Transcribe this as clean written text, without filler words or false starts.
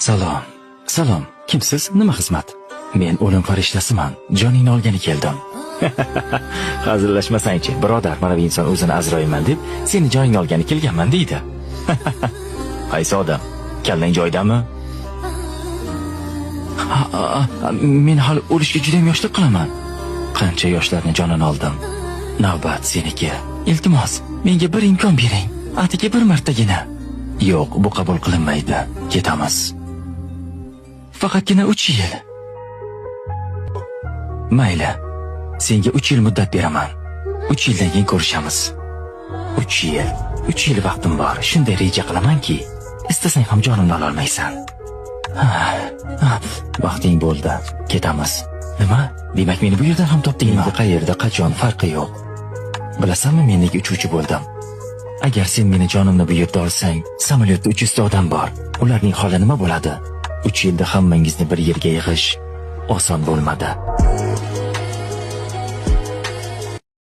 Salom. Salom. Kimsiz? Nima xizmat? Men o'lim farishtasiman. Joningni olgani keldim. Hazillashmasang-chi, birodar, mana bu inson o'zini Azroilman deb seni joningni olgani kelganman deydi. Qaysi odam? Kallang joydami? Men hali o'lishga juda ham yoshlik qilaman. Qancha yoshlarning jonini oldim. Navbat seniki. Iltimos, menga bir imkon bering. Atigi bir martagina. Yo'q, bu qabul qilinmaydi. Ketamiz. Faqatgina 3 yil. Mayli. Senga 3 yil muddat beraman. 3 yildan keyin ko'rishamiz. 3 yil. 3 yil vaqtim bor. Shunday reja qilamanki, istasang ham jonimni ola olmaysan. Vaqting bo'ldi. Ketamiz. Nima? Demak meni bu yerdan ham topdingmi? Endi qayerda, qachon farqi yo'q. Bilasanmi, men nega uchuvchi bo'ldim? Agar sen meni jonimni bu yerda olsang, samolyotda 300 ta odam bor. Ularning holi nima bo'ladi? 3 yilda hammangizni bir yerga yig'ish oson bo'lmadi.